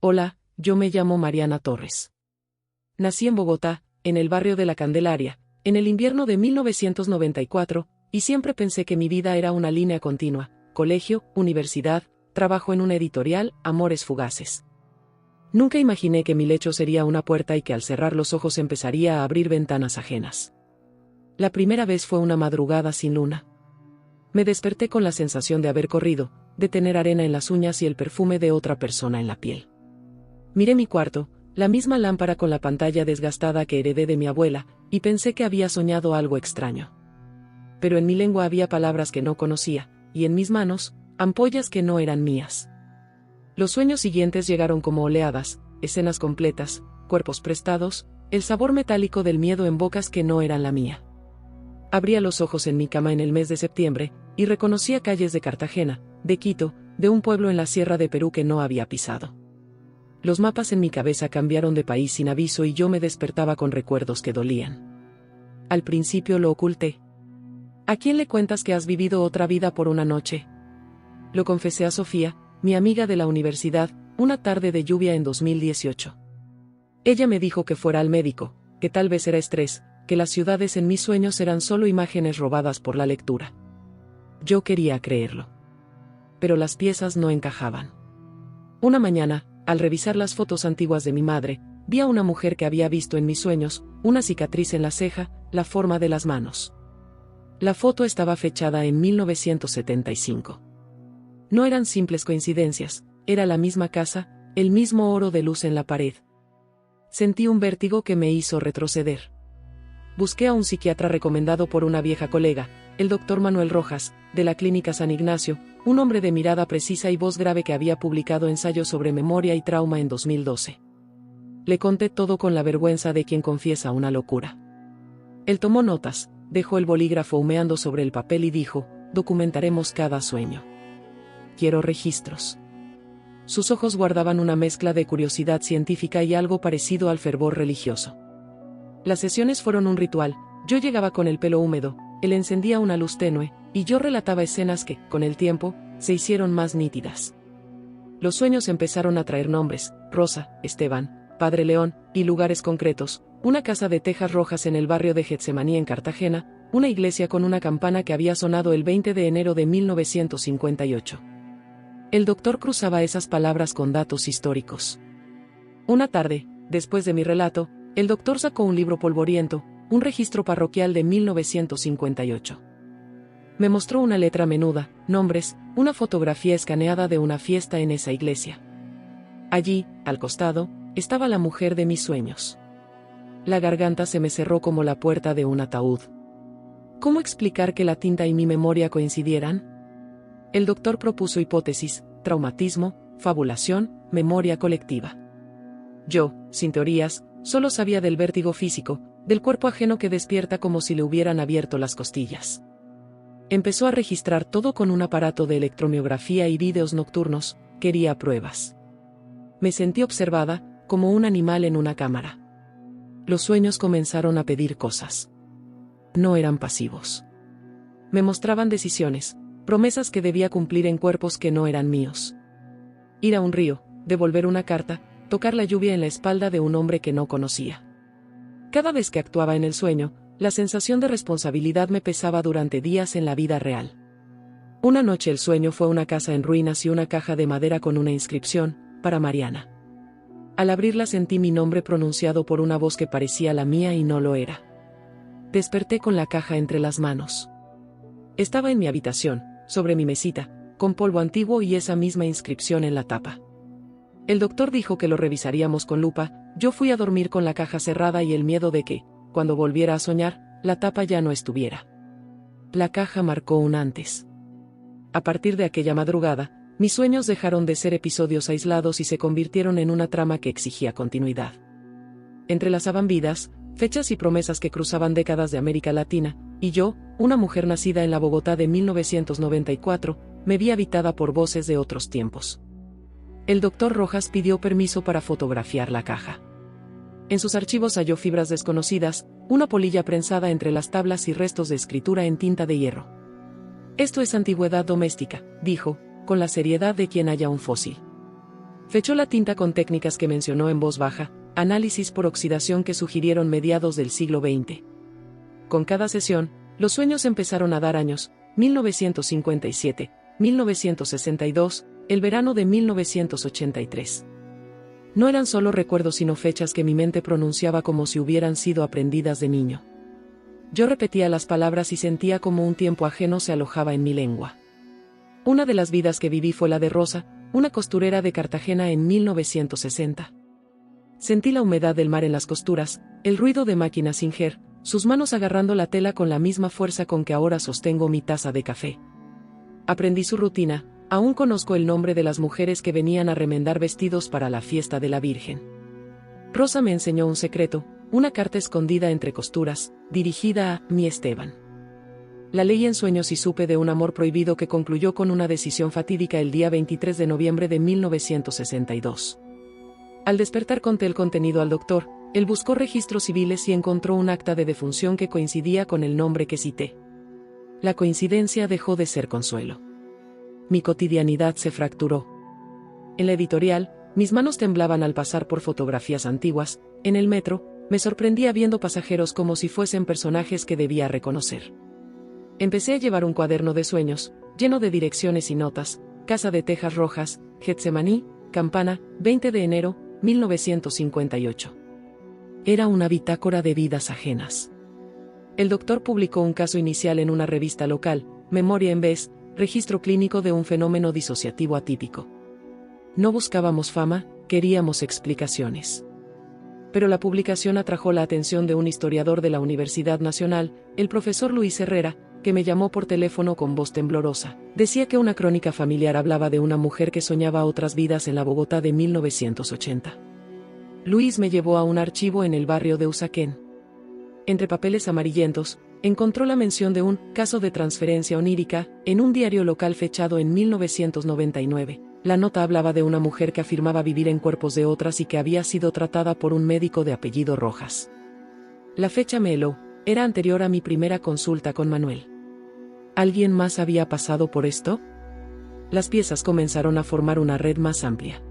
Hola, yo me llamo Mariana Torres. Nací en Bogotá, en el barrio de La Candelaria, en el invierno de 1994, y siempre pensé que mi vida era una línea continua: colegio, universidad, trabajo en una editorial, amores fugaces. Nunca imaginé que mi lecho sería una puerta y que al cerrar los ojos empezaría a abrir ventanas ajenas. La primera vez fue una madrugada sin luna. Me desperté con la sensación de haber corrido, de tener arena en las uñas y el perfume de otra persona en la piel. Miré mi cuarto, la misma lámpara con la pantalla desgastada que heredé de mi abuela, y pensé que había soñado algo extraño. Pero en mi lengua había palabras que no conocía, y en mis manos, ampollas que no eran mías. Los sueños siguientes llegaron como oleadas, escenas completas, cuerpos prestados, el sabor metálico del miedo en bocas que no eran la mía. Abría los ojos en mi cama en el mes de septiembre, y reconocía calles de Cartagena, de Quito, de un pueblo en la sierra de Perú que no había pisado. Los mapas en mi cabeza cambiaron de país sin aviso y yo me despertaba con recuerdos que dolían. Al principio lo oculté. ¿A quién le cuentas que has vivido otra vida por una noche? Lo confesé a Sofía, mi amiga de la universidad, una tarde de lluvia en 2018. Ella me dijo que fuera al médico, que tal vez era estrés, que las ciudades en mis sueños eran solo imágenes robadas por la lectura. Yo quería creerlo. Pero las piezas no encajaban. Una mañana, al revisar las fotos antiguas de mi madre, vi a una mujer que había visto en mis sueños, una cicatriz en la ceja, la forma de las manos. La foto estaba fechada en 1975. No eran simples coincidencias, era la misma casa, el mismo oro de luz en la pared. Sentí un vértigo que me hizo retroceder. Busqué a un psiquiatra recomendado por una vieja colega, el doctor Manuel Rojas, de la Clínica San Ignacio, un hombre de mirada precisa y voz grave que había publicado ensayos sobre memoria y trauma en 2012. Le conté todo con la vergüenza de quien confiesa una locura. Él tomó notas, dejó el bolígrafo humeando sobre el papel y dijo: documentaremos cada sueño. Quiero registros. Sus ojos guardaban una mezcla de curiosidad científica y algo parecido al fervor religioso. Las sesiones fueron un ritual. Yo llegaba con el pelo húmedo, él encendía una luz tenue, y yo relataba escenas que, con el tiempo, se hicieron más nítidas. Los sueños empezaron a traer nombres: Rosa, Esteban, Padre León, y lugares concretos: una casa de tejas rojas en el barrio de Getsemaní en Cartagena, una iglesia con una campana que había sonado el 20 de enero de 1958. El doctor cruzaba esas palabras con datos históricos. Una tarde, después de mi relato, el doctor sacó un libro polvoriento, un registro parroquial de 1958. Me mostró una letra menuda, nombres, una fotografía escaneada de una fiesta en esa iglesia. Allí, al costado, estaba la mujer de mis sueños. La garganta se me cerró como la puerta de un ataúd. ¿Cómo explicar que la tinta y mi memoria coincidieran? El doctor propuso hipótesis: traumatismo, fabulación, memoria colectiva. Yo, sin teorías, solo sabía del vértigo físico, del cuerpo ajeno que despierta como si le hubieran abierto las costillas. Empezó a registrar todo con un aparato de electromiografía y vídeos nocturnos. Quería pruebas. Me sentí observada, como un animal en una cámara. Los sueños comenzaron a pedir cosas. No eran pasivos. Me mostraban decisiones, promesas que debía cumplir en cuerpos que no eran míos. Ir a un río, devolver una carta, tocar la lluvia en la espalda de un hombre que no conocía. Cada vez que actuaba en el sueño, la sensación de responsabilidad me pesaba durante días en la vida real. Una noche el sueño fue una casa en ruinas y una caja de madera con una inscripción: para Mariana. Al abrirla sentí mi nombre pronunciado por una voz que parecía la mía y no lo era. Desperté con la caja entre las manos. Estaba en mi habitación, sobre mi mesita, con polvo antiguo y esa misma inscripción en la tapa. El doctor dijo que lo revisaríamos con lupa. Yo fui a dormir con la caja cerrada y el miedo de que, cuando volviera a soñar, la tapa ya no estuviera. La caja marcó un antes. A partir de aquella madrugada, mis sueños dejaron de ser episodios aislados y se convirtieron en una trama que exigía continuidad. Entrelazaban vidas, fechas y promesas que cruzaban décadas de América Latina, y yo, una mujer nacida en la Bogotá de 1994, me vi habitada por voces de otros tiempos. El doctor Rojas pidió permiso para fotografiar la caja. En sus archivos halló fibras desconocidas, una polilla prensada entre las tablas y restos de escritura en tinta de hierro. Esto es antigüedad doméstica, dijo, con la seriedad de quien halla un fósil. Fechó la tinta con técnicas que mencionó en voz baja, análisis por oxidación que sugirieron mediados del siglo XX. Con cada sesión, los sueños empezaron a dar años: 1957, 1962, el verano de 1983. No eran solo recuerdos sino fechas que mi mente pronunciaba como si hubieran sido aprendidas de niño. Yo repetía las palabras y sentía como un tiempo ajeno se alojaba en mi lengua. Una de las vidas que viví fue la de Rosa, una costurera de Cartagena en 1960. Sentí la humedad del mar en las costuras, el ruido de máquinas Singer, sus manos agarrando la tela con la misma fuerza con que ahora sostengo mi taza de café. Aprendí su rutina, aún conozco el nombre de las mujeres que venían a remendar vestidos para la fiesta de la Virgen. Rosa me enseñó un secreto, una carta escondida entre costuras, dirigida a mi Esteban. La leí en sueños y supe de un amor prohibido que concluyó con una decisión fatídica el día 23 de noviembre de 1962. Al despertar conté el contenido al doctor, él buscó registros civiles y encontró un acta de defunción que coincidía con el nombre que cité. La coincidencia dejó de ser consuelo. Mi cotidianidad se fracturó. En la editorial, mis manos temblaban al pasar por fotografías antiguas. En el metro, me sorprendía viendo pasajeros como si fuesen personajes que debía reconocer. Empecé a llevar un cuaderno de sueños, lleno de direcciones y notas: Casa de Tejas Rojas, Getsemaní, Campana, 20 de enero, 1958. Era una bitácora de vidas ajenas. El doctor publicó un caso inicial en una revista local, Memoria en Vez, registro clínico de un fenómeno disociativo atípico. No buscábamos fama, queríamos explicaciones. Pero la publicación atrajo la atención de un historiador de la Universidad Nacional, el profesor Luis Herrera, que me llamó por teléfono con voz temblorosa. Decía que una crónica familiar hablaba de una mujer que soñaba otras vidas en la Bogotá de 1980. Luis me llevó a un archivo en el barrio de Usaquén. Entre papeles amarillentos, encontró la mención de un caso de transferencia onírica en un diario local fechado en 1999. La nota hablaba de una mujer que afirmaba vivir en cuerpos de otras y que había sido tratada por un médico de apellido Rojas. La fecha me heló, era anterior a mi primera consulta con Manuel. ¿Alguien más había pasado por esto? Las piezas comenzaron a formar una red más amplia.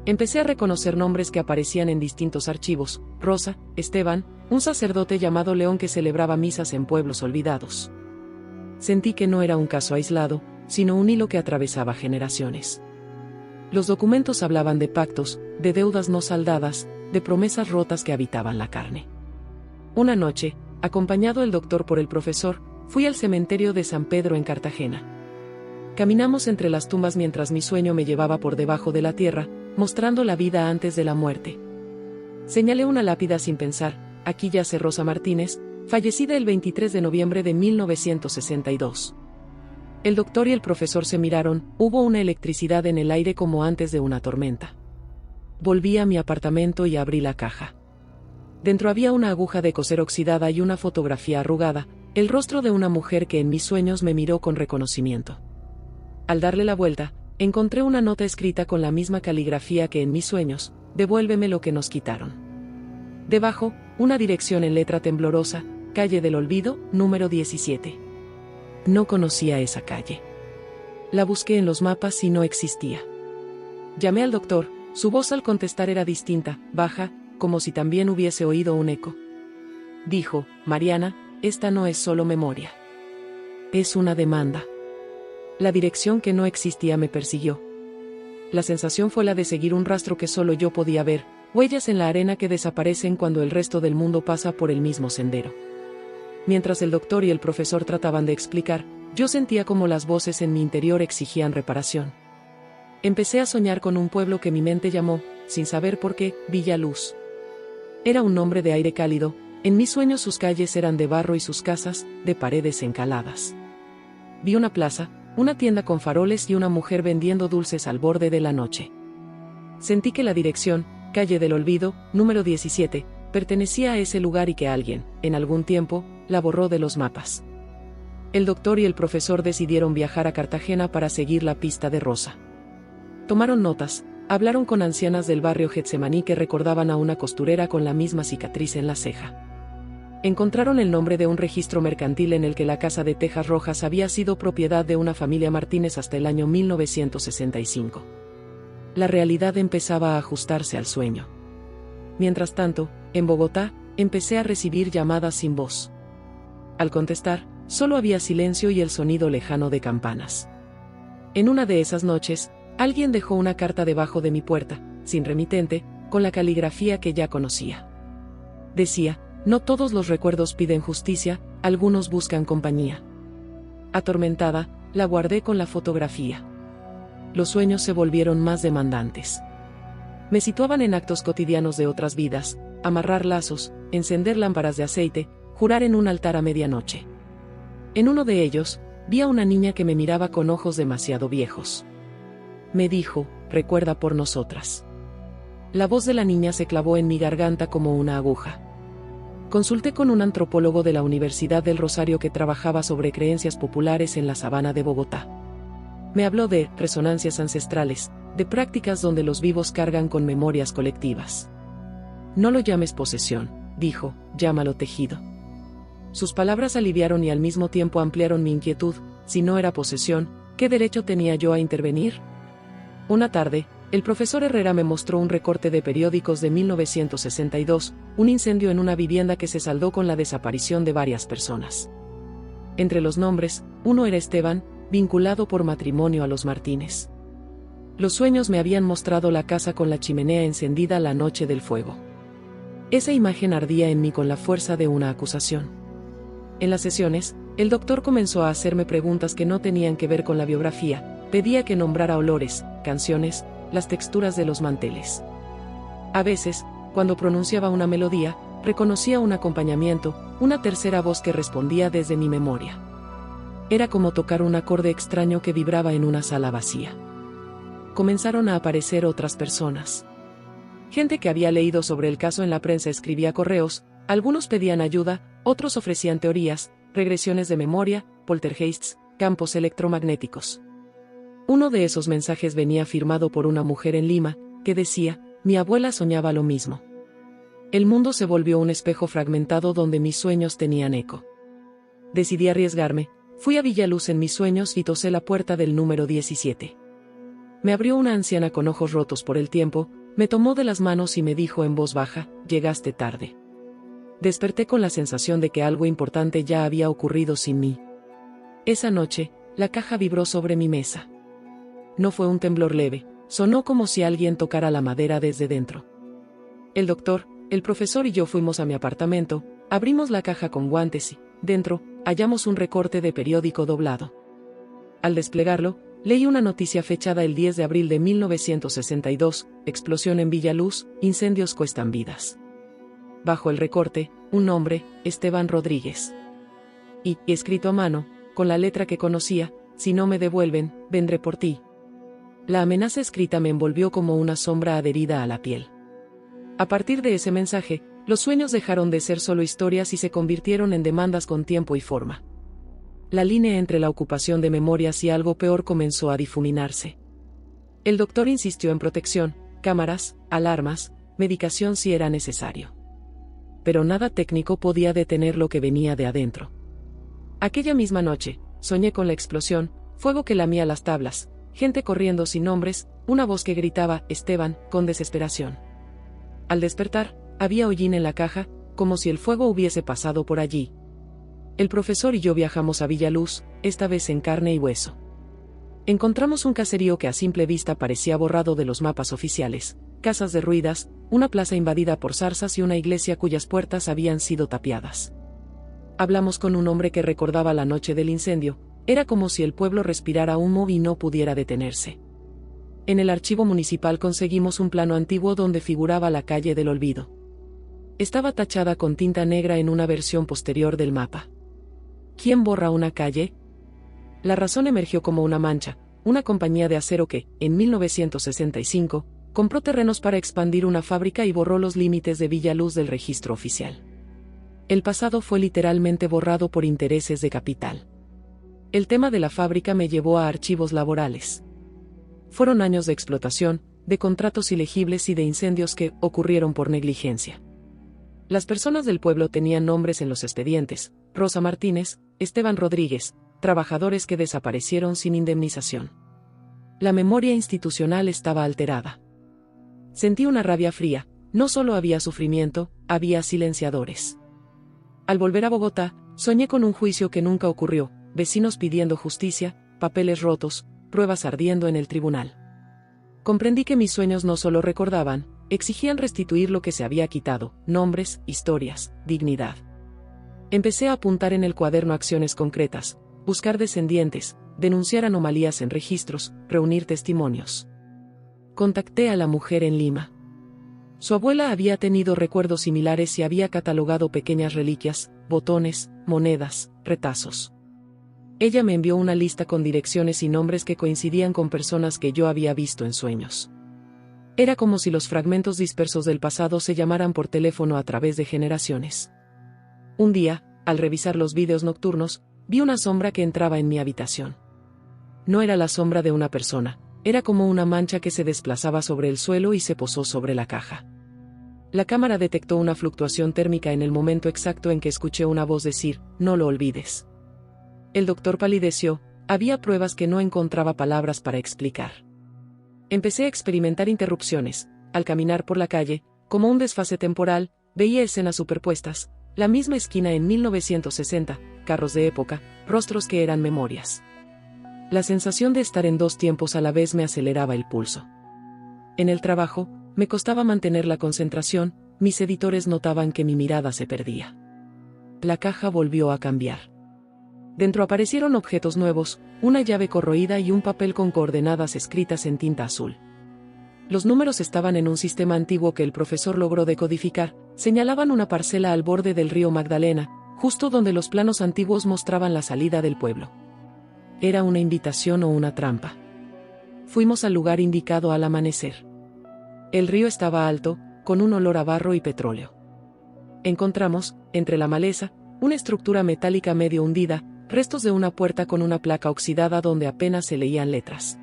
Empecé a reconocer nombres que aparecían en distintos archivos: Rosa, Esteban, un sacerdote llamado León que celebraba misas en pueblos olvidados. Sentí que no era un caso aislado, sino un hilo que atravesaba generaciones. Los documentos hablaban de pactos, de deudas no saldadas, de promesas rotas que habitaban la carne. Una noche, acompañado el doctor por el profesor, fui al cementerio de San Pedro en Cartagena. Caminamos entre las tumbas mientras mi sueño me llevaba por debajo de la tierra, mostrando la vida antes de la muerte. Señalé una lápida sin pensar: aquí yace Rosa Martínez, fallecida el 23 de noviembre de 1962. El doctor y el profesor se miraron, hubo una electricidad en el aire como antes de una tormenta. Volví a mi apartamento y abrí la caja. Dentro había una aguja de coser oxidada y una fotografía arrugada, el rostro de una mujer que en mis sueños me miró con reconocimiento. Al darle la vuelta, encontré una nota escrita con la misma caligrafía que en mis sueños: devuélveme lo que nos quitaron. Debajo, una dirección en letra temblorosa: Calle del Olvido, número 17. No conocía esa calle. La busqué en los mapas y no existía. Llamé al doctor, su voz al contestar era distinta, baja, como si también hubiese oído un eco. Dijo: Mariana, esta no es solo memoria. Es una demanda. La dirección que no existía me persiguió. La sensación fue la de seguir un rastro que solo yo podía ver, huellas en la arena que desaparecen cuando el resto del mundo pasa por el mismo sendero. Mientras el doctor y el profesor trataban de explicar, yo sentía como las voces en mi interior exigían reparación. Empecé a soñar con un pueblo que mi mente llamó, sin saber por qué, Villa Luz. Era un nombre de aire cálido, en mis sueños sus calles eran de barro y sus casas, de paredes encaladas. Vi una plaza, una tienda con faroles y una mujer vendiendo dulces al borde de la noche. Sentí que la dirección, Calle del Olvido, número 17, pertenecía a ese lugar y que alguien, en algún tiempo, la borró de los mapas. El doctor y el profesor decidieron viajar a Cartagena para seguir la pista de Rosa. Tomaron notas, hablaron con ancianas del barrio Getsemaní que recordaban a una costurera con la misma cicatriz en la ceja. Encontraron el nombre de un registro mercantil en el que la Casa de Tejas Rojas había sido propiedad de una familia Martínez hasta el año 1965. la realidad empezaba a ajustarse al sueño. Mientras tanto, en Bogotá, empecé a recibir llamadas sin voz. Al contestar, solo había silencio y el sonido lejano de campanas. En una de esas noches, alguien dejó una carta debajo de mi puerta, sin remitente, con la caligrafía que ya conocía. Decía: no todos los recuerdos piden justicia, algunos buscan compañía. Atormentada, la guardé con la fotografía. Los sueños se volvieron más demandantes. Me situaban en actos cotidianos de otras vidas: amarrar lazos, encender lámparas de aceite, jurar en un altar a medianoche. En uno de ellos, vi a una niña que me miraba con ojos demasiado viejos. Me dijo: recuerda por nosotras. La voz de la niña se clavó en mi garganta como una aguja. Consulté con un antropólogo de la Universidad del Rosario que trabajaba sobre creencias populares en la sabana de Bogotá. Me habló de resonancias ancestrales, de prácticas donde los vivos cargan con memorias colectivas. No lo llames posesión, dijo, llámalo tejido. Sus palabras aliviaron y al mismo tiempo ampliaron mi inquietud: si no era posesión, ¿qué derecho tenía yo a intervenir? Una tarde, el profesor Herrera me mostró un recorte de periódicos de 1962, un incendio en una vivienda que se saldó con la desaparición de varias personas. Entre los nombres, uno era Esteban, vinculado por matrimonio a los Martínez. Los sueños me habían mostrado la casa con la chimenea encendida la noche del fuego. Esa imagen ardía en mí con la fuerza de una acusación. En las sesiones, el doctor comenzó a hacerme preguntas que no tenían que ver con la biografía. Pedía que nombrara olores, canciones, las texturas de los manteles. A veces, cuando pronunciaba una melodía, reconocía un acompañamiento, una tercera voz que respondía desde mi memoria. Era como tocar un acorde extraño que vibraba en una sala vacía. Comenzaron a aparecer otras personas. Gente que había leído sobre el caso en la prensa escribía correos, algunos pedían ayuda, otros ofrecían teorías, regresiones de memoria, poltergeists, campos electromagnéticos. Uno de esos mensajes venía firmado por una mujer en Lima, que decía: mi abuela soñaba lo mismo. El mundo se volvió un espejo fragmentado donde mis sueños tenían eco. Decidí arriesgarme, fui a Villaluz en mis sueños y tosé la puerta del número 17. Me abrió una anciana con ojos rotos por el tiempo, me tomó de las manos y me dijo en voz baja: llegaste tarde. Desperté con la sensación de que algo importante ya había ocurrido sin mí. Esa noche, la caja vibró sobre mi mesa. No fue un temblor leve, sonó como si alguien tocara la madera desde dentro. El doctor, el profesor y yo fuimos a mi apartamento, abrimos la caja con guantes y, dentro, hallamos un recorte de periódico doblado. Al desplegarlo, leí una noticia fechada el 10 de abril de 1962, explosión en Villaluz, incendios cuestan vidas. Bajo el recorte, un nombre, Esteban Rodríguez. Y, escrito a mano, con la letra que conocía: si no me devuelven, vendré por ti. La amenaza escrita me envolvió como una sombra adherida a la piel. A partir de ese mensaje, los sueños dejaron de ser solo historias y se convirtieron en demandas con tiempo y forma. La línea entre la ocupación de memorias y algo peor comenzó a difuminarse. El doctor insistió en protección, cámaras, alarmas, medicación si era necesario. Pero nada técnico podía detener lo que venía de adentro. Aquella misma noche, soñé con la explosión, fuego que lamía las tablas, gente corriendo sin nombres, una voz que gritaba: Esteban, con desesperación. Al despertar, había hollín en la caja, como si el fuego hubiese pasado por allí. El profesor y yo viajamos a Villaluz, esta vez en carne y hueso. Encontramos un caserío que a simple vista parecía borrado de los mapas oficiales, casas derruidas, una plaza invadida por zarzas y una iglesia cuyas puertas habían sido tapiadas. Hablamos con un hombre que recordaba la noche del incendio. Era como si el pueblo respirara humo y no pudiera detenerse. En el archivo municipal conseguimos un plano antiguo donde figuraba la calle del olvido. Estaba tachada con tinta negra en una versión posterior del mapa. ¿Quién borra una calle? La razón emergió como una mancha: una compañía de acero que, en 1965, compró terrenos para expandir una fábrica y borró los límites de Villaluz del registro oficial. El pasado fue literalmente borrado por intereses de capital. El tema de la fábrica me llevó a archivos laborales. Fueron años de explotación, de contratos ilegibles y de incendios que ocurrieron por negligencia. Las personas del pueblo tenían nombres en los expedientes: Rosa Martínez, Esteban Rodríguez, trabajadores que desaparecieron sin indemnización. La memoria institucional estaba alterada. Sentí una rabia fría. No solo había sufrimiento, había silenciadores. Al volver a Bogotá, soñé con un juicio que nunca ocurrió, vecinos pidiendo justicia, papeles rotos, pruebas ardiendo en el tribunal. Comprendí que mis sueños no solo recordaban, exigían restituir lo que se había quitado: nombres, historias, dignidad. Empecé a apuntar en el cuaderno acciones concretas, buscar descendientes, denunciar anomalías en registros, reunir testimonios. Contacté a la mujer en Lima. Su abuela había tenido recuerdos similares y había catalogado pequeñas reliquias, botones, monedas, retazos. Ella me envió una lista con direcciones y nombres que coincidían con personas que yo había visto en sueños. Era como si los fragmentos dispersos del pasado se llamaran por teléfono a través de generaciones. Un día, al revisar los vídeos nocturnos, vi una sombra que entraba en mi habitación. No era la sombra de una persona, era como una mancha que se desplazaba sobre el suelo y se posó sobre la caja. La cámara detectó una fluctuación térmica en el momento exacto en que escuché una voz decir: "No lo olvides". El doctor palideció, había pruebas que no encontraba palabras para explicar. Empecé a experimentar interrupciones. Al caminar por la calle, como un desfase temporal, veía escenas superpuestas: la misma esquina en 1960, carros de época, rostros que eran memorias. La sensación de estar en dos tiempos a la vez me aceleraba el pulso. En el trabajo, me costaba mantener la concentración, mis editores notaban que mi mirada se perdía. La caja volvió a cambiar. Dentro aparecieron objetos nuevos, una llave corroída y un papel con coordenadas escritas en tinta azul. Los números estaban en un sistema antiguo que el profesor logró decodificar, señalaban una parcela al borde del río Magdalena, justo donde los planos antiguos mostraban la salida del pueblo. ¿Era una invitación o una trampa? Fuimos al lugar indicado al amanecer. El río estaba alto, con un olor a barro y petróleo. Encontramos, entre la maleza, una estructura metálica medio hundida, restos de una puerta con una placa oxidada donde apenas se leían letras.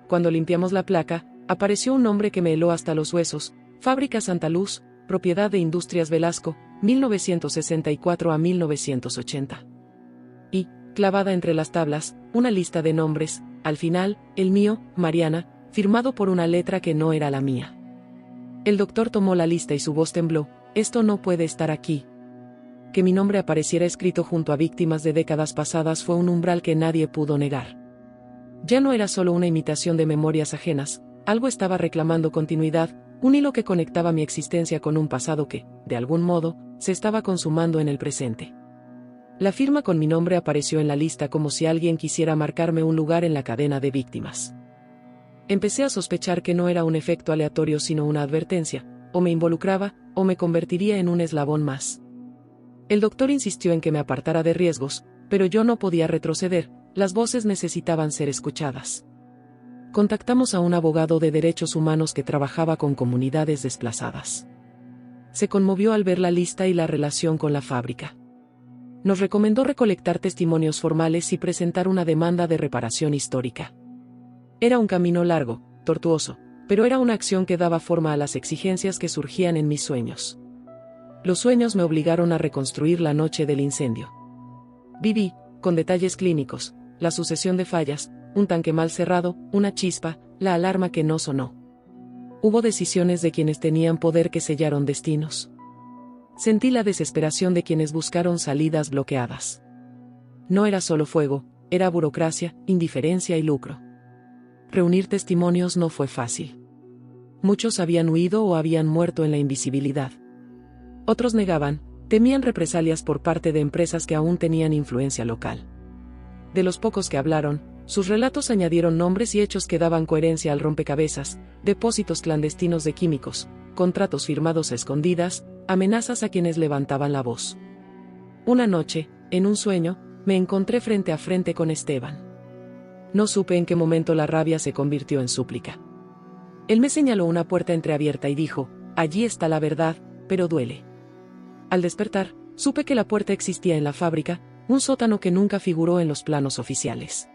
Cuando limpiamos la placa, apareció un nombre que me heló hasta los huesos: Fábrica Santa Luz, propiedad de Industrias Velasco, 1964 a 1980. Y, clavada entre las tablas, una lista de nombres, al final, el mío, Mariana, firmado por una letra que no era la mía. El doctor tomó la lista y su voz tembló: "Esto no puede estar aquí". Que mi nombre apareciera escrito junto a víctimas de décadas pasadas fue un umbral que nadie pudo negar. Ya no era solo una imitación de memorias ajenas, algo estaba reclamando continuidad, un hilo que conectaba mi existencia con un pasado que, de algún modo, se estaba consumando en el presente. La firma con mi nombre apareció en la lista como si alguien quisiera marcarme un lugar en la cadena de víctimas. Empecé a sospechar que no era un efecto aleatorio sino una advertencia: o me involucraba, o me convertiría en un eslabón más. El doctor insistió en que me apartara de riesgos, pero yo no podía retroceder, las voces necesitaban ser escuchadas. Contactamos a un abogado de derechos humanos que trabajaba con comunidades desplazadas. Se conmovió al ver la lista y la relación con la fábrica. Nos recomendó recolectar testimonios formales y presentar una demanda de reparación histórica. Era un camino largo, tortuoso, pero era una acción que daba forma a las exigencias que surgían en mis sueños. Los sueños me obligaron a reconstruir la noche del incendio. Viví, con detalles clínicos, la sucesión de fallas, un tanque mal cerrado, una chispa, la alarma que no sonó. Hubo decisiones de quienes tenían poder que sellaron destinos. Sentí la desesperación de quienes buscaron salidas bloqueadas. No era solo fuego, era burocracia, indiferencia y lucro. Reunir testimonios no fue fácil. Muchos habían huido o habían muerto en la invisibilidad. Otros negaban, temían represalias por parte de empresas que aún tenían influencia local. De los pocos que hablaron, sus relatos añadieron nombres y hechos que daban coherencia al rompecabezas: depósitos clandestinos de químicos, contratos firmados a escondidas, amenazas a quienes levantaban la voz. Una noche, en un sueño, me encontré frente a frente con Esteban. No supe en qué momento la rabia se convirtió en súplica. Él me señaló una puerta entreabierta y dijo: "Allí está la verdad, pero duele". Al despertar, supe que la puerta existía en la fábrica, un sótano que nunca figuró en los planos oficiales.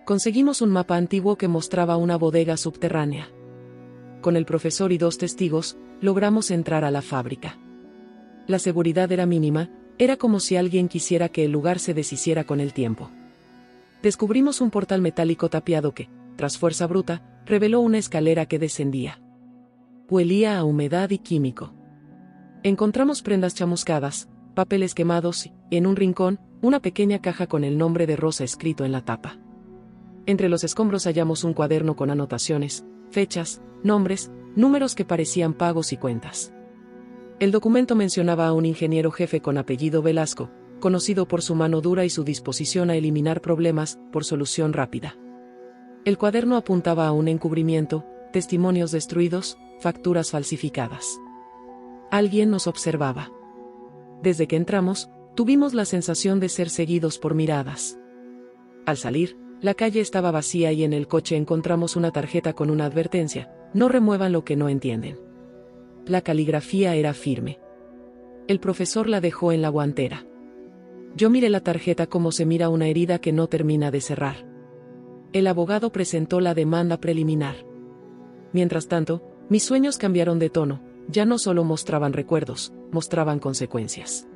Conseguimos un mapa antiguo que mostraba una bodega subterránea. Con el profesor y 2 testigos, logramos entrar a la fábrica. La seguridad era mínima, era como si alguien quisiera que el lugar se deshiciera con el tiempo. Descubrimos un portal metálico tapiado que, tras fuerza bruta, reveló una escalera que descendía. Huelía a humedad y químico. Encontramos prendas chamuscadas, papeles quemados y, en un rincón, una pequeña caja con el nombre de Rosa escrito en la tapa. Entre los escombros hallamos un cuaderno con anotaciones, fechas, nombres, números que parecían pagos y cuentas. El documento mencionaba a un ingeniero jefe con apellido Velasco, conocido por su mano dura y su disposición a eliminar problemas por solución rápida. El cuaderno apuntaba a un encubrimiento, testimonios destruidos, facturas falsificadas. Alguien nos observaba. Desde que entramos, tuvimos la sensación de ser seguidos por miradas. Al salir, la calle estaba vacía y en el coche encontramos una tarjeta con una advertencia: no remuevan lo que no entienden. La caligrafía era firme. El profesor la dejó en la guantera. Yo miré la tarjeta como se mira una herida que no termina de cerrar. El abogado presentó la demanda preliminar. Mientras tanto, mis sueños cambiaron de tono, ya no solo mostraban recuerdos, mostraban consecuencias.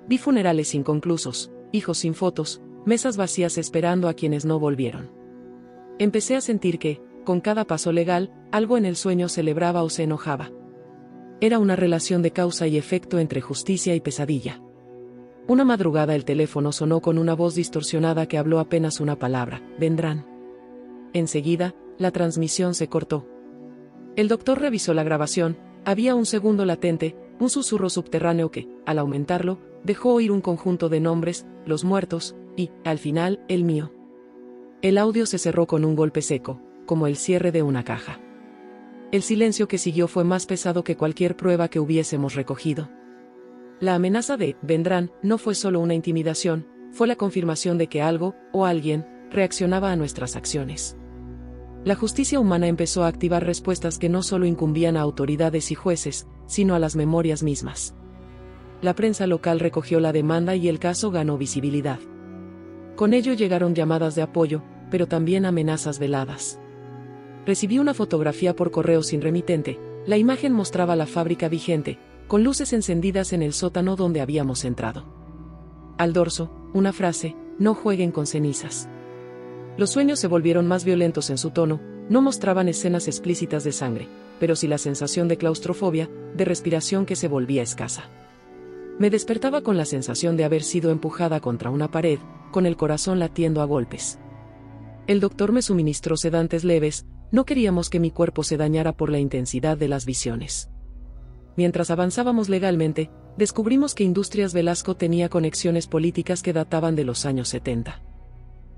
Vi funerales inconclusos, hijos sin fotos, mesas vacías esperando a quienes no volvieron. Empecé a sentir que, con cada paso legal, algo en el sueño celebraba o se enojaba. Era una relación de causa y efecto entre justicia y pesadilla. Una madrugada el teléfono sonó con una voz distorsionada que habló apenas una palabra: vendrán. Enseguida, la transmisión se cortó. El doctor revisó la grabación, había un segundo latente, un susurro subterráneo que, al aumentarlo, dejó oír un conjunto de nombres, los muertos, y, al final, el mío. El audio se cerró con un golpe seco, como el cierre de una caja. El silencio que siguió fue más pesado que cualquier prueba que hubiésemos recogido. La amenaza de vendrán no fue solo una intimidación, fue la confirmación de que algo, o alguien, reaccionaba a nuestras acciones. La justicia humana empezó a activar respuestas que no solo incumbían a autoridades y jueces, sino a las memorias mismas. La prensa local recogió la demanda y el caso ganó visibilidad. Con ello llegaron llamadas de apoyo, pero también amenazas veladas. Recibí una fotografía por correo sin remitente. La imagen mostraba la fábrica vigente, con luces encendidas en el sótano donde habíamos entrado. Al dorso, una frase: no jueguen con cenizas. Los sueños se volvieron más violentos en su tono, no mostraban escenas explícitas de sangre, pero sí la sensación de claustrofobia, de respiración que se volvía escasa. Me despertaba con la sensación de haber sido empujada contra una pared, con el corazón latiendo a golpes. El doctor me suministró sedantes leves, no queríamos que mi cuerpo se dañara por la intensidad de las visiones. Mientras avanzábamos legalmente, descubrimos que Industrias Velasco tenía conexiones políticas que databan de los años 70.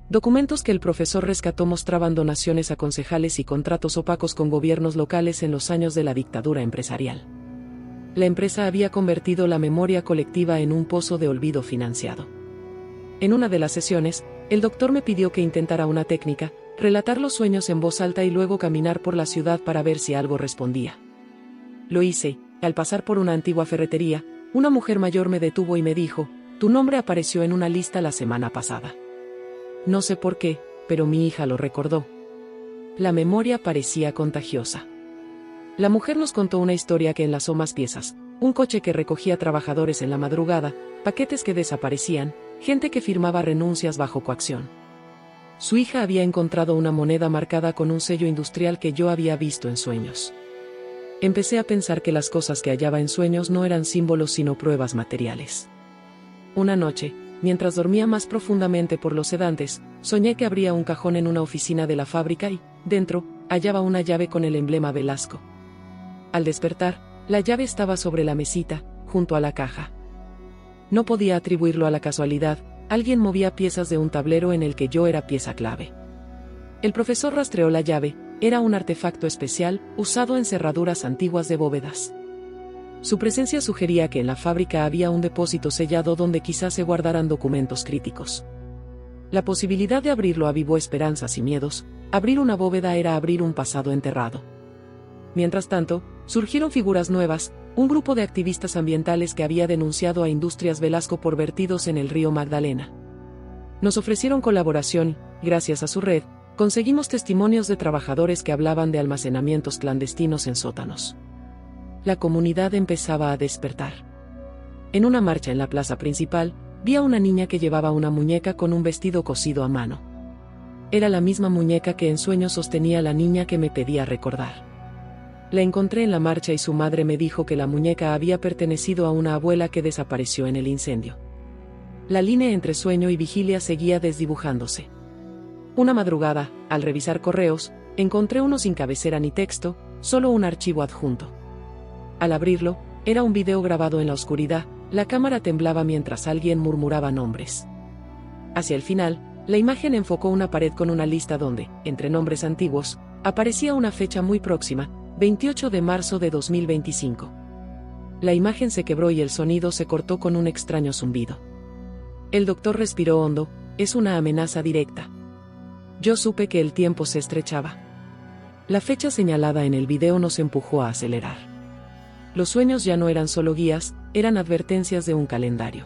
Documentos que el profesor rescató mostraban donaciones a concejales y contratos opacos con gobiernos locales en los años de la dictadura empresarial. La empresa había convertido la memoria colectiva en un pozo de olvido financiado. En una de las sesiones, el doctor me pidió que intentara una técnica: relatar los sueños en voz alta y luego caminar por la ciudad para ver si algo respondía. Lo hice. Al pasar por una antigua ferretería, una mujer mayor me detuvo y me dijo: tu nombre apareció en una lista la semana pasada. No sé por qué, pero mi hija lo recordó. La memoria parecía contagiosa. La mujer nos contó una historia que enlazó más piezas: un coche que recogía trabajadores en la madrugada, paquetes que desaparecían, gente que firmaba renuncias bajo coacción. Su hija había encontrado una moneda marcada con un sello industrial que yo había visto en sueños. Empecé a pensar que las cosas que hallaba en sueños no eran símbolos sino pruebas materiales. Una noche, mientras dormía más profundamente por los sedantes, soñé que abría un cajón en una oficina de la fábrica y, dentro, hallaba una llave con el emblema Velasco. Al despertar, la llave estaba sobre la mesita, junto a la caja. No podía atribuirlo a la casualidad, alguien movía piezas de un tablero en el que yo era pieza clave. El profesor rastreó la llave. Era un artefacto especial, usado en cerraduras antiguas de bóvedas. Su presencia sugería que en la fábrica había un depósito sellado donde quizás se guardaran documentos críticos. La posibilidad de abrirlo avivó esperanzas y miedos. Abrir una bóveda era abrir un pasado enterrado. Mientras tanto, surgieron figuras nuevas, un grupo de activistas ambientales que había denunciado a Industrias Velasco por vertidos en el río Magdalena. Nos ofrecieron colaboración y, gracias a su red, conseguimos testimonios de trabajadores que hablaban de almacenamientos clandestinos en sótanos. La comunidad empezaba a despertar. En una marcha en la plaza principal, vi a una niña que llevaba una muñeca con un vestido cosido a mano. era la misma muñeca que en sueños sostenía la niña que me pedía recordar. La encontré en la marcha y su madre me dijo que la muñeca había pertenecido a una abuela que desapareció en el incendio. La línea entre sueño y vigilia seguía desdibujándose. Una madrugada, al revisar correos, encontré uno sin cabecera ni texto, solo un archivo adjunto. Al abrirlo, era un video grabado en la oscuridad, la cámara temblaba mientras alguien murmuraba nombres. Hacia el final, la imagen enfocó una pared con una lista donde, entre nombres antiguos, aparecía una fecha muy próxima, 28 de marzo de 2025. La imagen se quebró y el sonido se cortó con un extraño zumbido. El doctor respiró hondo, es una amenaza directa. Yo supe que el tiempo se estrechaba. La fecha señalada en el video nos empujó a acelerar. Los sueños ya no eran solo guías, eran advertencias de un calendario.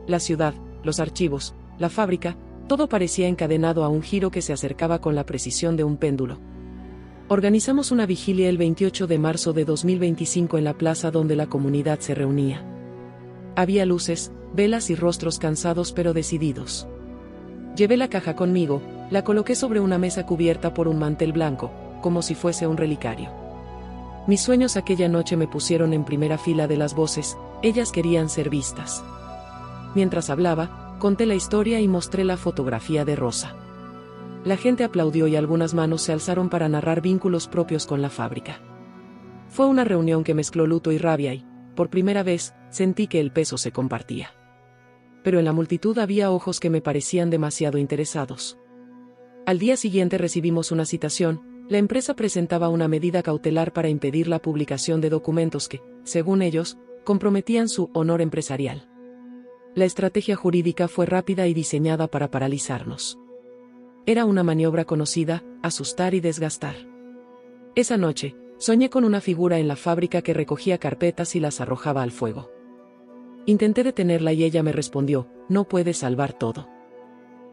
La ciudad, los archivos, la fábrica, todo parecía encadenado a un giro que se acercaba con la precisión de un péndulo. Organizamos una vigilia el 28 de marzo de 2025 en la plaza donde la comunidad se reunía. Había luces, velas y rostros cansados pero decididos. Llevé la caja conmigo, la coloqué sobre una mesa cubierta por un mantel blanco, como si fuese un relicario. Mis sueños aquella noche me pusieron en primera fila de las voces, ellas querían ser vistas. Mientras hablaba, conté la historia y mostré la fotografía de Rosa. La gente aplaudió y algunas manos se alzaron para narrar vínculos propios con la fábrica. Fue una reunión que mezcló luto y rabia y, por primera vez, sentí que el peso se compartía. Pero en la multitud había ojos que me parecían demasiado interesados. Al día siguiente recibimos una citación, la empresa presentaba una medida cautelar para impedir la publicación de documentos que, según ellos, comprometían su honor empresarial. La estrategia jurídica fue rápida y diseñada para paralizarnos. Era una maniobra conocida, asustar y desgastar. Esa noche, soñé con una figura en la fábrica que recogía carpetas y las arrojaba al fuego. Intenté detenerla y ella me respondió, no puedes salvar todo.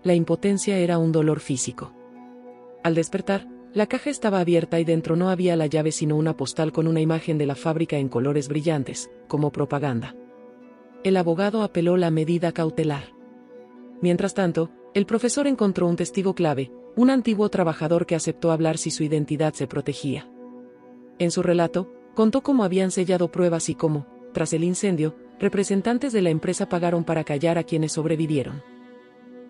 La impotencia era un dolor físico. Al despertar, la caja estaba abierta y dentro no había la llave sino una postal con una imagen de la fábrica en colores brillantes, como propaganda. El abogado apeló la medida cautelar. Mientras tanto, el profesor encontró un testigo clave, un antiguo trabajador que aceptó hablar si su identidad se protegía. En su relato, contó cómo habían sellado pruebas y cómo, tras el incendio, representantes de la empresa pagaron para callar a quienes sobrevivieron.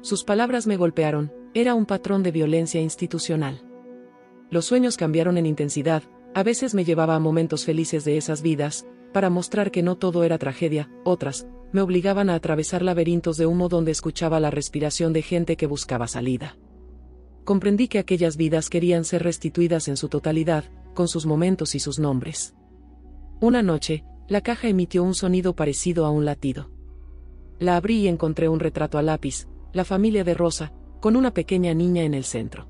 Sus palabras me golpearon, era un patrón de violencia institucional. Los sueños cambiaron en intensidad, a veces me llevaba a momentos felices de esas vidas, para mostrar que no todo era tragedia, otras, me obligaban a atravesar laberintos de humo donde escuchaba la respiración de gente que buscaba salida. Comprendí que aquellas vidas querían ser restituidas en su totalidad, con sus momentos y sus nombres. Una noche, la caja emitió un sonido parecido a un latido. La abrí y encontré un retrato a lápiz, la familia de Rosa, con una pequeña niña en el centro.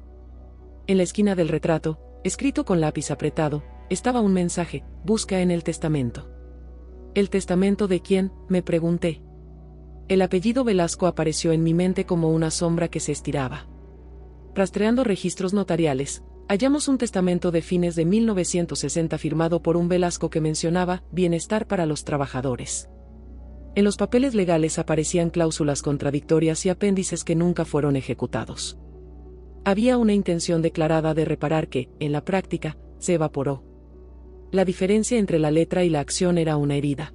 En la esquina del retrato, escrito con lápiz apretado, estaba un mensaje, busca en el testamento. ¿El testamento de quién?, me pregunté. El apellido Velasco apareció en mi mente como una sombra que se estiraba. Rastreando registros notariales, hallamos un testamento de fines de 1960 firmado por un Velasco que mencionaba bienestar para los trabajadores. En los papeles legales aparecían cláusulas contradictorias y apéndices que nunca fueron ejecutados. Había una intención declarada de reparar que, en la práctica, se evaporó. La diferencia entre la letra y la acción era una herida.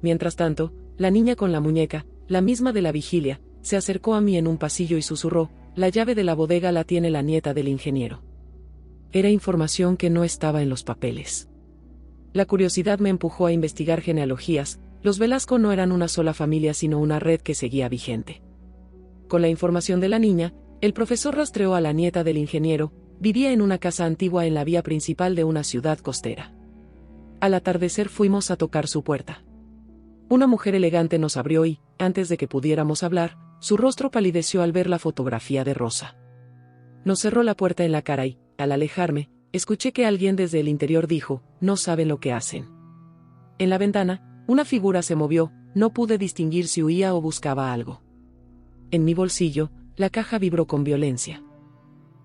Mientras tanto, la niña con la muñeca, la misma de la vigilia, se acercó a mí en un pasillo y susurró, la llave de la bodega la tiene la nieta del ingeniero. Era información que no estaba en los papeles. La curiosidad me empujó a investigar genealogías, los Velasco no eran una sola familia sino una red que seguía vigente. Con la información de la niña, el profesor rastreó a la nieta del ingeniero, vivía en una casa antigua en la vía principal de una ciudad costera. Al atardecer fuimos a tocar su puerta. Una mujer elegante nos abrió y, antes de que pudiéramos hablar, su rostro palideció al ver la fotografía de Rosa. Nos cerró la puerta en la cara y, al alejarme, escuché que alguien desde el interior dijo, no saben lo que hacen. En la ventana, una figura se movió, no pude distinguir si huía o buscaba algo. En mi bolsillo, la caja vibró con violencia.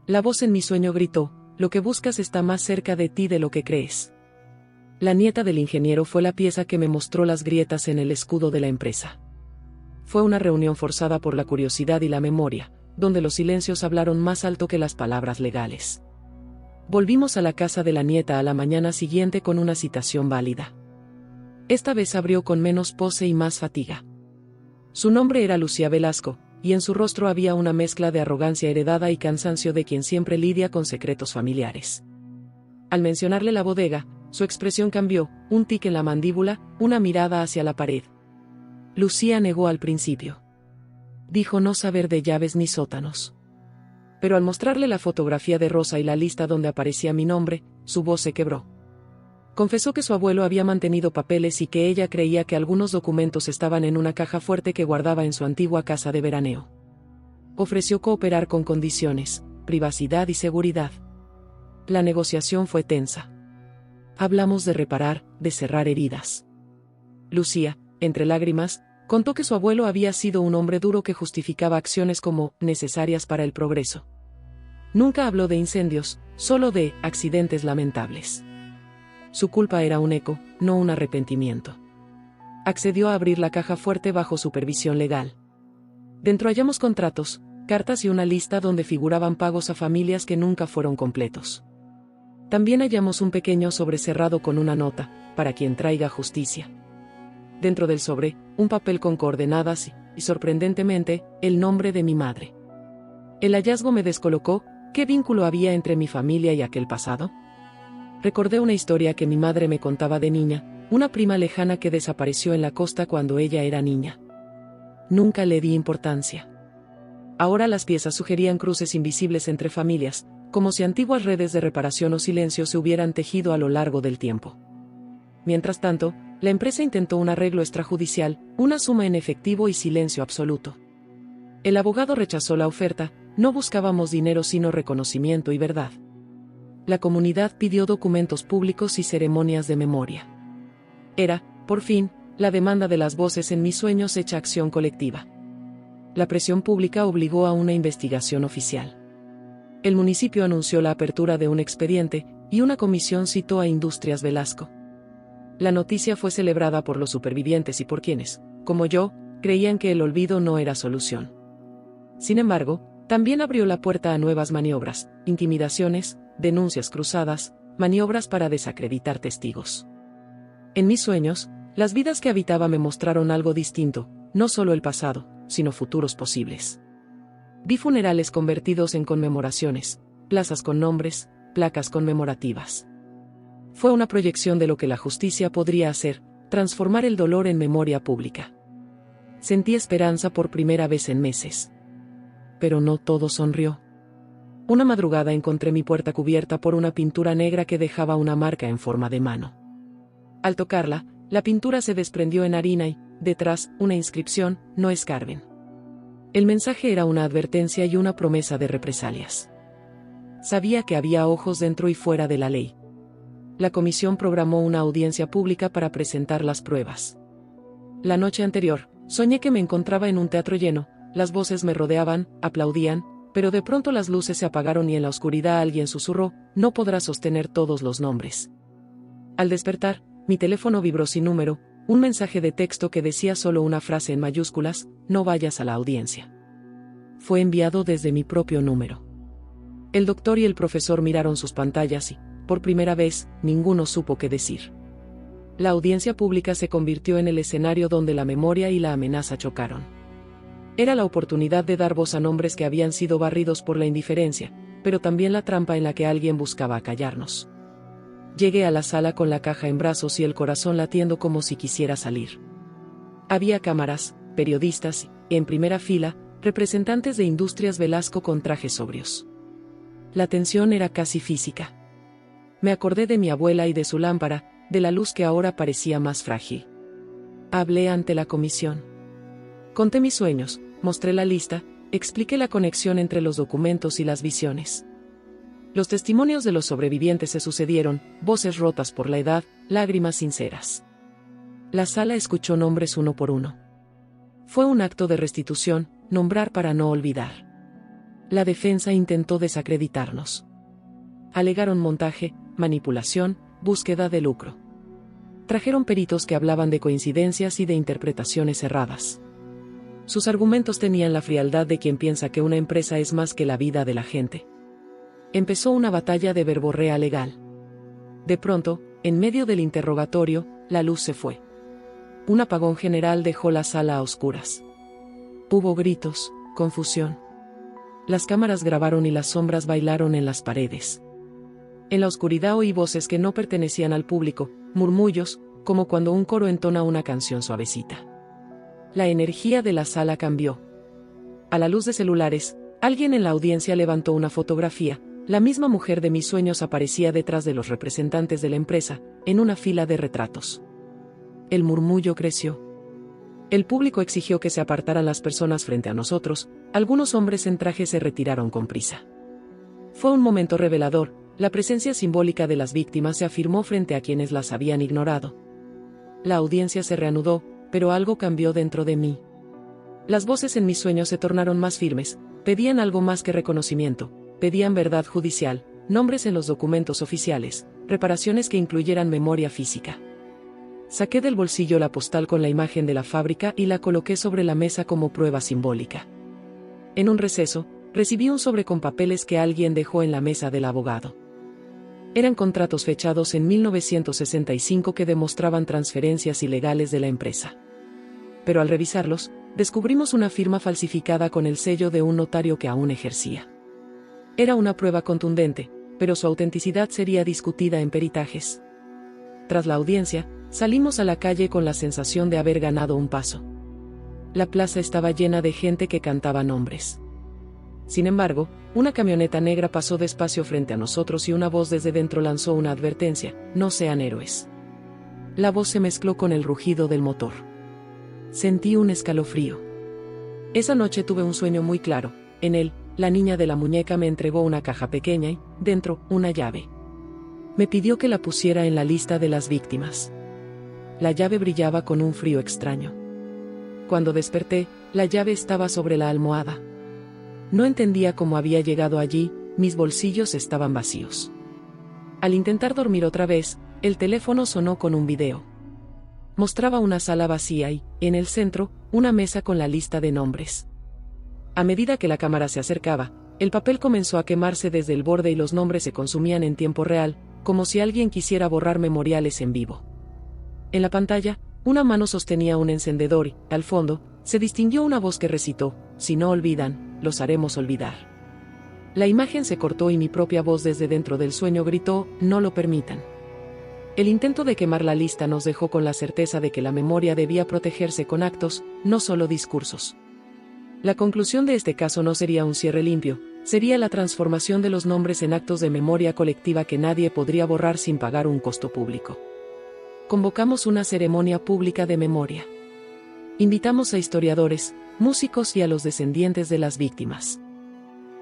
La voz en mi sueño gritó, lo que buscas está más cerca de ti de lo que crees. La nieta del ingeniero fue la pieza que me mostró las grietas en el escudo de la empresa. Fue una reunión forzada por la curiosidad y la memoria, donde los silencios hablaron más alto que las palabras legales. Volvimos a la casa de la nieta a la mañana siguiente con una citación válida. Esta vez abrió con menos pose y más fatiga. Su nombre era Lucía Velasco, y en su rostro había una mezcla de arrogancia heredada y cansancio de quien siempre lidia con secretos familiares. Al mencionarle la bodega, su expresión cambió, un tic en la mandíbula, una mirada hacia la pared. Lucía negó al principio. Dijo no saber de llaves ni sótanos. Pero al mostrarle la fotografía de Rosa y la lista donde aparecía mi nombre, su voz se quebró. Confesó que su abuelo había mantenido papeles y que ella creía que algunos documentos estaban en una caja fuerte que guardaba en su antigua casa de veraneo. Ofreció cooperar con condiciones, privacidad y seguridad. La negociación fue tensa. Hablamos de reparar, de cerrar heridas. Lucía, entre lágrimas, contó que su abuelo había sido un hombre duro que justificaba acciones como necesarias para el progreso. Nunca habló de incendios, solo de accidentes lamentables. Su culpa era un eco, no un arrepentimiento. Accedió a abrir la caja fuerte bajo supervisión legal. Dentro hallamos contratos, cartas y una lista donde figuraban pagos a familias que nunca fueron completos. También hallamos un pequeño sobre cerrado con una nota, para quien traiga justicia. Dentro del sobre, un papel con coordenadas y, sorprendentemente, el nombre de mi madre. El hallazgo me descolocó. ¿Qué vínculo había entre mi familia y aquel pasado? Recordé una historia que mi madre me contaba de niña, una prima lejana que desapareció en la costa cuando ella era niña. Nunca le di importancia. Ahora las piezas sugerían cruces invisibles entre familias, como si antiguas redes de reparación o silencio se hubieran tejido a lo largo del tiempo. Mientras tanto, la empresa intentó un arreglo extrajudicial, una suma en efectivo y silencio absoluto. El abogado rechazó la oferta. No buscábamos dinero sino reconocimiento y verdad. La comunidad pidió documentos públicos y ceremonias de memoria. Era, por fin, la demanda de las voces en mis sueños hecha acción colectiva. La presión pública obligó a una investigación oficial. El municipio anunció la apertura de un expediente, y una comisión citó a Industrias Velasco. La noticia fue celebrada por los supervivientes y por quienes, como yo, creían que el olvido no era solución. Sin embargo, también abrió la puerta a nuevas maniobras, intimidaciones, denuncias cruzadas, maniobras para desacreditar testigos. En mis sueños, las vidas que habitaba me mostraron algo distinto, no solo el pasado, sino futuros posibles. Vi funerales convertidos en conmemoraciones, plazas con nombres, placas conmemorativas. Fue una proyección de lo que la justicia podría hacer, transformar el dolor en memoria pública. Sentí esperanza por primera vez en meses. Pero no todo sonrió. Una madrugada encontré mi puerta cubierta por una pintura negra que dejaba una marca en forma de mano. Al tocarla, la pintura se desprendió en harina y, detrás, una inscripción: no escarben. El mensaje era una advertencia y una promesa de represalias. Sabía que había ojos dentro y fuera de la ley. La comisión programó una audiencia pública para presentar las pruebas. La noche anterior, soñé que me encontraba en un teatro lleno. Las voces me rodeaban, aplaudían, pero de pronto las luces se apagaron y en la oscuridad alguien susurró: no podrás sostener todos los nombres. Al despertar, mi teléfono vibró sin número, un mensaje de texto que decía solo una frase en mayúsculas: no vayas a la audiencia. Fue enviado desde mi propio número. El doctor y el profesor miraron sus pantallas y, por primera vez, ninguno supo qué decir. La audiencia pública se convirtió en el escenario donde la memoria y la amenaza chocaron. Era la oportunidad de dar voz a nombres que habían sido barridos por la indiferencia, pero también la trampa en la que alguien buscaba acallarnos. Llegué a la sala con la caja en brazos y el corazón latiendo como si quisiera salir. Había cámaras, periodistas y, en primera fila, representantes de Industrias Velasco con trajes sobrios. La tensión era casi física. Me acordé de mi abuela y de su lámpara, de la luz que ahora parecía más frágil. Hablé ante la comisión. Conté mis sueños, mostré la lista, expliqué la conexión entre los documentos y las visiones. Los testimonios de los sobrevivientes se sucedieron, voces rotas por la edad, lágrimas sinceras. La sala escuchó nombres uno por uno. Fue un acto de restitución, nombrar para no olvidar. La defensa intentó desacreditarnos. Alegaron montaje, manipulación, búsqueda de lucro. Trajeron peritos que hablaban de coincidencias y de interpretaciones erradas. sus argumentos tenían la frialdad de quien piensa que una empresa es más que la vida de la gente. Empezó una batalla de verborrea legal. De pronto, en medio del interrogatorio, la luz se fue. Un apagón general dejó la sala a oscuras. Hubo gritos, confusión. Las cámaras grabaron y las sombras bailaron en las paredes. En la oscuridad oí voces que no pertenecían al público, murmullos, como cuando un coro entona una canción suavecita. La energía de la sala cambió. A la luz de celulares, alguien en la audiencia levantó una fotografía. La misma mujer de mis sueños aparecía detrás de los representantes de la empresa, en una fila de retratos. El murmullo creció. El público exigió que se apartaran las personas frente a nosotros. Algunos hombres en traje se retiraron con prisa. Fue un momento revelador. La presencia simbólica de las víctimas se afirmó frente a quienes las habían ignorado. La audiencia se reanudó, pero algo cambió dentro de mí. Las voces en mis sueños se tornaron más firmes, pedían algo más que reconocimiento, pedían verdad judicial, nombres en los documentos oficiales, reparaciones que incluyeran memoria física. Saqué del bolsillo la postal con la imagen de la fábrica y la coloqué sobre la mesa como prueba simbólica. En un receso, recibí un sobre con papeles que alguien dejó en la mesa del abogado. Eran contratos fechados en 1965 que demostraban transferencias ilegales de la empresa. Pero al revisarlos, descubrimos una firma falsificada con el sello de un notario que aún ejercía. Era una prueba contundente, pero su autenticidad sería discutida en peritajes. Tras la audiencia, salimos a la calle con la sensación de haber ganado un paso. La plaza estaba llena de gente que cantaba nombres. Sin embargo, una camioneta negra pasó despacio frente a nosotros y una voz desde dentro lanzó una advertencia: no sean héroes. La voz se mezcló con el rugido del motor. Sentí un escalofrío. Esa noche tuve un sueño muy claro. En él, la niña de la muñeca me entregó una caja pequeña y, dentro, una llave. Me pidió que la pusiera en la lista de las víctimas. La llave brillaba con un frío extraño. Cuando desperté, la llave estaba sobre la almohada. No entendía cómo había llegado allí, mis bolsillos estaban vacíos. Al intentar dormir otra vez, el teléfono sonó con un video. Mostraba una sala vacía y, en el centro, una mesa con la lista de nombres. A medida que la cámara se acercaba, el papel comenzó a quemarse desde el borde y los nombres se consumían en tiempo real, como si alguien quisiera borrar memoriales en vivo. En la pantalla, una mano sostenía un encendedor y, al fondo, se distinguió una voz que recitó: si no olvidan, los haremos olvidar. La imagen se cortó y mi propia voz desde dentro del sueño gritó: no lo permitan. El intento de quemar la lista nos dejó con la certeza de que la memoria debía protegerse con actos, no solo discursos. La conclusión de este caso no sería un cierre limpio, sería la transformación de los nombres en actos de memoria colectiva que nadie podría borrar sin pagar un costo público. Convocamos una ceremonia pública de memoria. Invitamos a historiadores, músicos y a los descendientes de las víctimas.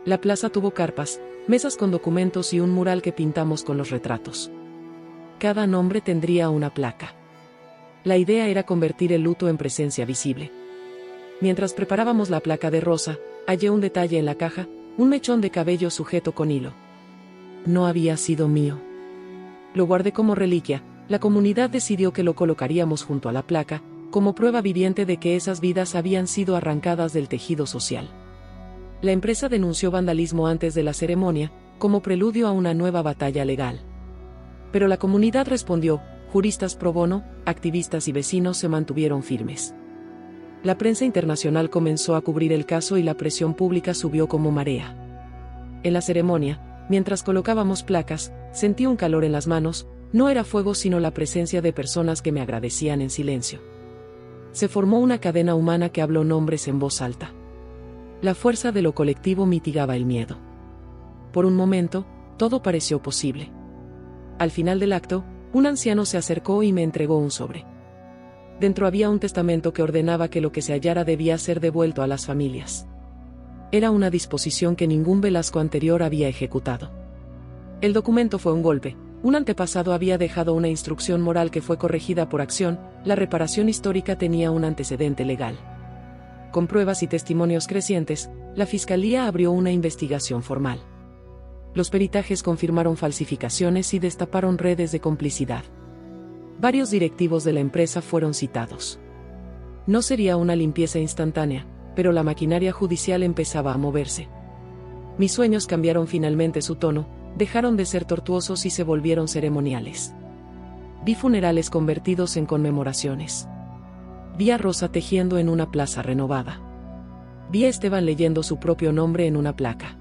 La plaza tuvo carpas, mesas con documentos y un mural que pintamos con los retratos. Cada nombre tendría una placa. La idea era convertir el luto en presencia visible. Mientras preparábamos la placa de rosa, hallé un detalle en la caja: un mechón de cabello sujeto con hilo. No había sido mío. Lo guardé como reliquia. La comunidad decidió que lo colocaríamos junto a la placa, como prueba viviente de que esas vidas habían sido arrancadas del tejido social. La empresa denunció vandalismo antes de la ceremonia, como preludio a una nueva batalla legal. Pero la comunidad respondió: juristas pro bono, activistas y vecinos se mantuvieron firmes. La prensa internacional comenzó a cubrir el caso y la presión pública subió como marea. En la ceremonia, mientras colocábamos placas, sentí un calor en las manos. No era fuego sino la presencia de personas que me agradecían en silencio. Se formó una cadena humana que habló nombres en voz alta. La fuerza de lo colectivo mitigaba el miedo. Por un momento, todo pareció posible. Al final del acto, un anciano se acercó y me entregó un sobre. Dentro había un testamento que ordenaba que lo que se hallara debía ser devuelto a las familias. Era una disposición que ningún Velasco anterior había ejecutado. El documento fue un golpe. Un antepasado había dejado una instrucción moral que fue corregida por acción. La reparación histórica tenía un antecedente legal. Con pruebas y testimonios crecientes, la Fiscalía abrió una investigación formal. Los peritajes confirmaron falsificaciones y destaparon redes de complicidad. Varios directivos de la empresa fueron citados. No sería una limpieza instantánea, pero la maquinaria judicial empezaba a moverse. Mis sueños cambiaron finalmente su tono, dejaron de ser tortuosos y se volvieron ceremoniales. Vi funerales convertidos en conmemoraciones. Vi a Rosa tejiendo en una plaza renovada. Vi a Esteban leyendo su propio nombre en una placa.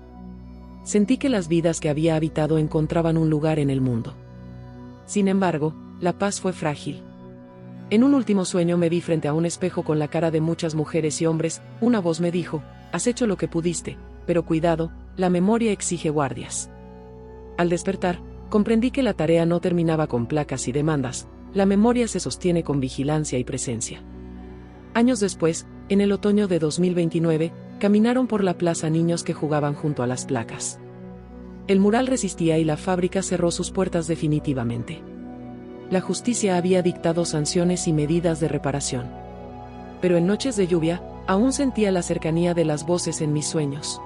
Sentí que las vidas que había habitado encontraban un lugar en el mundo. Sin embargo, la paz fue frágil. En un último sueño me vi frente a un espejo con la cara de muchas mujeres y hombres. Una voz me dijo: has hecho lo que pudiste, pero cuidado, la memoria exige guardias. Al despertar, comprendí que la tarea no terminaba con placas y demandas, la memoria se sostiene con vigilancia y presencia. Años después, en el otoño de 2029, caminaron por la plaza niños que jugaban junto a las placas. El mural resistía y la fábrica cerró sus puertas definitivamente. La justicia había dictado sanciones y medidas de reparación. Pero en noches de lluvia, aún sentía la cercanía de las voces en mis sueños.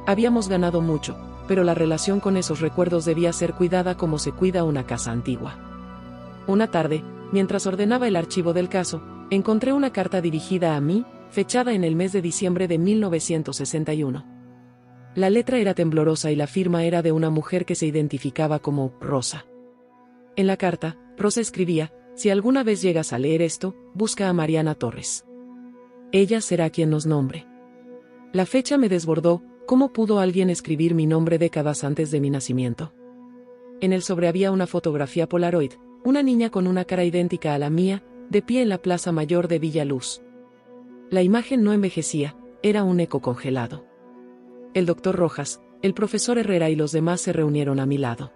Habíamos ganado mucho, pero la relación con esos recuerdos debía ser cuidada como se cuida una casa antigua. Una tarde, mientras ordenaba el archivo del caso, encontré una carta dirigida a mí, fechada en el mes de diciembre de 1961. La letra era temblorosa y la firma era de una mujer que se identificaba como Rosa. En la carta, Rosa escribía: si alguna vez llegas a leer esto, busca a Mariana Torres. Ella será quien nos nombre. La fecha me desbordó. ¿Cómo pudo alguien escribir mi nombre décadas antes de mi nacimiento? En el sobre había una fotografía Polaroid, una niña con una cara idéntica a la mía, de pie en la Plaza Mayor de Villaluz. La imagen no envejecía, era un eco congelado. El doctor Rojas, el profesor Herrera y los demás se reunieron a mi lado.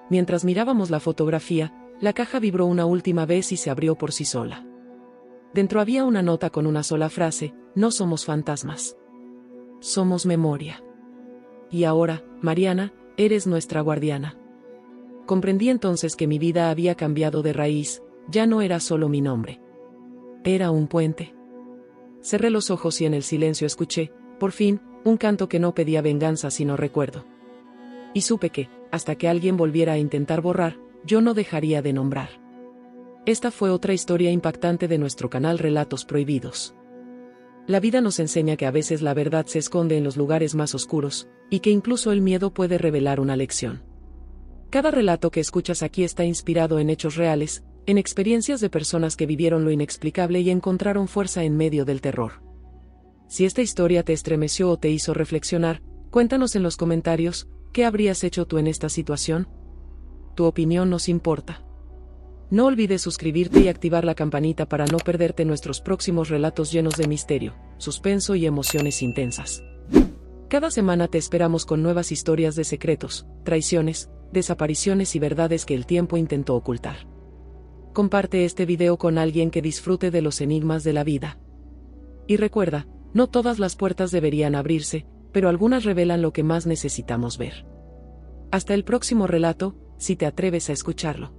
Mientras mirábamos la fotografía, la caja vibró una última vez y se abrió por sí sola. Dentro había una nota con una sola frase: no somos fantasmas. Somos memoria. Y ahora, Mariana, eres nuestra guardiana. Comprendí entonces que mi vida había cambiado de raíz, ya no era solo mi nombre. Era un puente. Cerré los ojos y en el silencio escuché, por fin, un canto que no pedía venganza sino recuerdo. Y supe que, hasta que alguien volviera a intentar borrar, yo no dejaría de nombrar. Esta fue otra historia impactante de nuestro canal Relatos Prohibidos. La vida nos enseña que a veces la verdad se esconde en los lugares más oscuros, y que incluso el miedo puede revelar una lección. Cada relato que escuchas aquí está inspirado en hechos reales, en experiencias de personas que vivieron lo inexplicable y encontraron fuerza en medio del terror. Si esta historia te estremeció o te hizo reflexionar, cuéntanos en los comentarios, ¿qué habrías hecho tú en esta situación? Tu opinión nos importa. No olvides suscribirte y activar la campanita para no perderte nuestros próximos relatos llenos de misterio, suspenso y emociones intensas. Cada semana te esperamos con nuevas historias de secretos, traiciones, desapariciones y verdades que el tiempo intentó ocultar. Comparte este video con alguien que disfrute de los enigmas de la vida. Y recuerda, no todas las puertas deberían abrirse, pero algunas revelan lo que más necesitamos ver. Hasta el próximo relato, si te atreves a escucharlo.